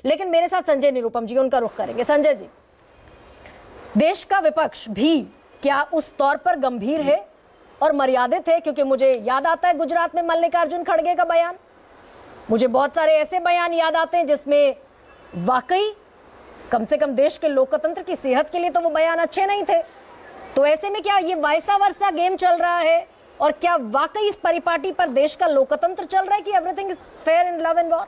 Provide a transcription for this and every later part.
लेकिन मेरे साथ संजय निरुपम जी, उनका रुख करेंगे। संजय जी, देश का विपक्ष भी क्या उस तौर पर गंभीर है और मर्यादित है? क्योंकि मुझे याद आता है गुजरात में मल्लिकार्जुन खड़गे का बयान, मुझे बहुत सारे ऐसे बयान याद आते हैं जिसमें वाकई कम से कम देश के लोकतंत्र की सेहत के लिए तो वो बयान अच्छे नहीं थे। तो ऐसे में क्या ये वैसा वर्सा गेम चल रहा है, और क्या वाकई इस परिपाटी पर देश का लोकतंत्र चल रहा है कि everything is fair in love and war?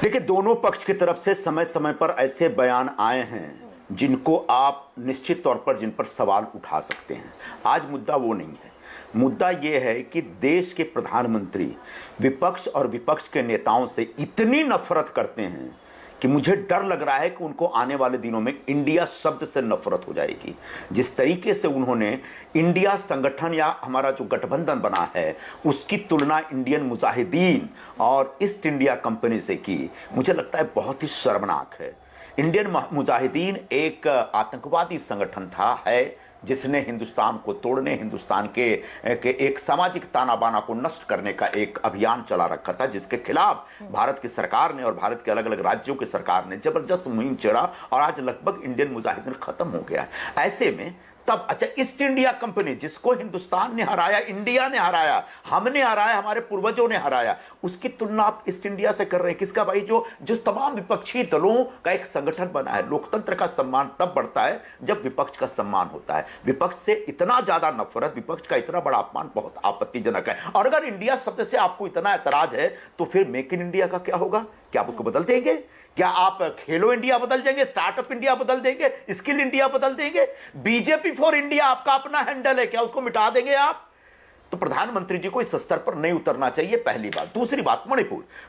देखिए, दोनों पक्ष की तरफ से समय समय पर ऐसे बयान आए हैं जिनको आप निश्चित तौर पर जिन पर सवाल उठा सकते हैं। आज मुद्दा वो नहीं है। मुद्दा ये है कि देश के प्रधानमंत्री विपक्ष और विपक्ष के नेताओं से इतनी नफरत करते हैं कि मुझे डर लग रहा है कि उनको आने वाले दिनों में इंडिया शब्द से नफरत हो जाएगी। जिस तरीके से उन्होंने इंडिया संगठन या हमारा जो गठबंधन बना है उसकी तुलना इंडियन मुजाहिदीन और ईस्ट इंडिया कंपनी से की, मुझे लगता है बहुत ही शर्मनाक है। इंडियन मुजाहिदीन एक आतंकवादी संगठन है जिसने हिंदुस्तान को तोड़ने, हिंदुस्तान के एक सामाजिक ताना बाना को नष्ट करने का एक अभियान चला रखा था, जिसके खिलाफ भारत की सरकार ने और भारत के अलग अलग राज्यों की सरकार ने जबरदस्त मुहिम छेड़ा और आज लगभग इंडियन मुजाहिदीन खत्म हो गया है। ऐसे में तब अच्छा, ईस्ट इंडिया कंपनी जिसको हिंदुस्तान ने हराया, इंडिया ने हराया, हमने हराया, हमारे पूर्वजों ने हराया, उसकी तुलना आप ईस्ट इंडिया से कर रहे हैं। किसका भाई? जो तमाम विपक्षी दलों का एक संगठन बना है। लोकतंत्र का सम्मान तब बढ़ता है जब विपक्ष का सम्मान होता है। विपक्ष से इतना ज्यादा नफरत, विपक्ष का इतना बड़ा अपमान बहुत आपत्तिजनक है। और अगर इंडिया शब्द से आपको इतना ऐतराज है तो फिर मेक इन इंडिया का क्या होगा? क्या आप उसको बदल देंगे? क्या आप खेलो इंडिया बदल देंगे, स्टार्टअप इंडिया बदल देंगे, स्किल इंडिया बदल देंगे? बीजेपी फॉर इंडिया आपका अपना हैंडल है, क्या उसको मिटा देंगे आप? तो प्रधानमंत्री जी को इस स्तर पर नहीं उतरना चाहिए, पहली बात। दूसरी बात,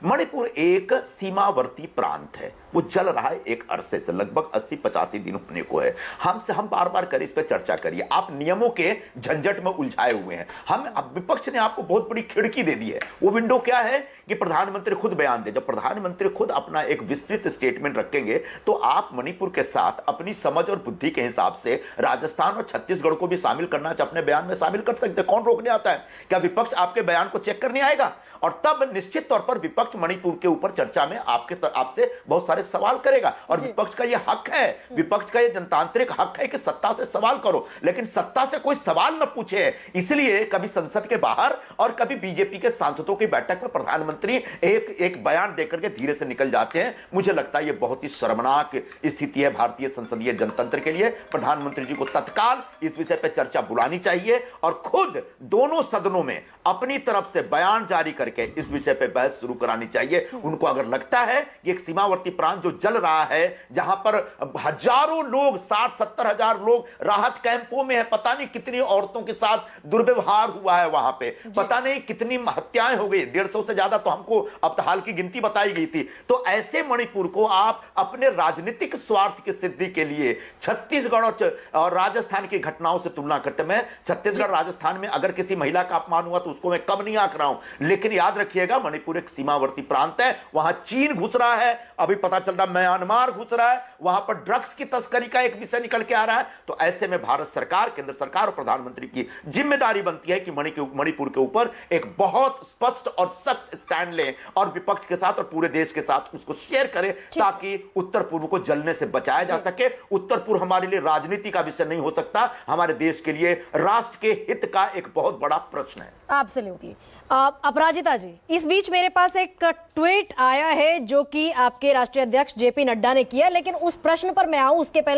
मणिपुर एक सीमावर्ती प्रांत है, वो जल रहा है एक अरसे से, लगभग 80-85 दिन होने को है। हम बार बार करें, इस पर चर्चा करिए। आप नियमों के झंझट में उलझाए हुए हैं। अब विपक्ष ने आपको बहुत बड़ी खिड़की दे दी है। वो विंडो क्या है कि प्रधानमंत्री खुद बयान दे। जब प्रधानमंत्री खुद अपना एक विस्तृत स्टेटमेंट रखेंगे तो आप मणिपुर के साथ अपनी समझ और बुद्धि के हिसाब से राजस्थान और छत्तीसगढ़ को भी शामिल करना चाहे, अपने बयान में शामिल कर सकते। कौन रोकने आता है? क्या विपक्ष आपके बयान को चेक करने आएगा? और तब निश्चित तौर पर विपक्ष मणिपुर के ऊपर चर्चा में आपसे बहुत सारे सवाल करेगा। और विपक्ष का यह हक है, विपक्ष का यह जनतांत्रिक हक है कि सत्ता से सवाल करो, लेकिन सत्ता से कोई सवाल न पूछे। इसलिए कभी संसद के बाहर और कभी बीजेपी के सांसदों की बैठक में प्रधानमंत्री एक बयान देकर के धीरे से निकल जाते हैं। मुझे लगता है यह बहुत ही शर्मनाक स्थिति है भारतीय संसदीय जनतंत्र के लिए। प्रधानमंत्री जी को तत्काल इस विषय पर चर्चा बुलानी चाहिए और खुद दोनों सदनों में अपनी तरफ से बयान जारी करके इस विषय पर बहस शुरू करानी चाहिए। उनको अगर लगता है कि एक सीमावर्ती प्रांत जो जल रहा है, जहां पर हजारों लोग, 60-70 हजार लोग राहत कैंपों में है, पता नहीं कितनी औरतों के साथ दुर्व्यवहार हुआ है वहां पे, पता नहीं कितनी हत्याएं हो गई, 150 से ज्यादा तो हमको अब हाल की गिनती बताई गई थी। तो ऐसे मणिपुर को आप अपने राजनीतिक स्वार्थ की सिद्धि के लिए छत्तीसगढ़ और राजस्थान की घटनाओं से तुलना करते। मैं छत्तीसगढ़ राजस्थान में अगर किसी महिला का अपमान हुआ तो उसको मैं कम नहीं आंक रहा हूं, लेकिन याद रखिएगा मणिपुर एक सीमावर्ती प्रांत है, वहां चीन घुस रहा है, अभी पता चल रहा म्यांमार घुस रहा है, वहां पर ड्रग्स की तस्करी का एक विषय निकल के आ रहा है। तो ऐसे में भारत सरकार, केंद्र सरकार और प्रधानमंत्री की जिम्मेदारी बनती है कि मणिपुर के ऊपर एक बहुत स्पष्ट और सख्त स्टैंड लें और विपक्ष के साथ और पूरे देश के साथ उसको शेयर करें, ताकि उत्तर पूर्व को जलने से बचाया जा सके। उत्तर पूर्व हमारे लिए राजनीति का विषय नहीं हो सकता, हमारे देश के लिए राष्ट्र के हित का एक बहुत बड़ा प्रश्न है। एब्सोल्युटली। अपराजिता जी, इस बीच मेरे पास एक ट्वीट आया है जो कि आपके राष्ट्रीय अध्यक्ष जेपी नड्डा ने किया, लेकिन उस प्रश्न पर मैं आऊं उसके पहले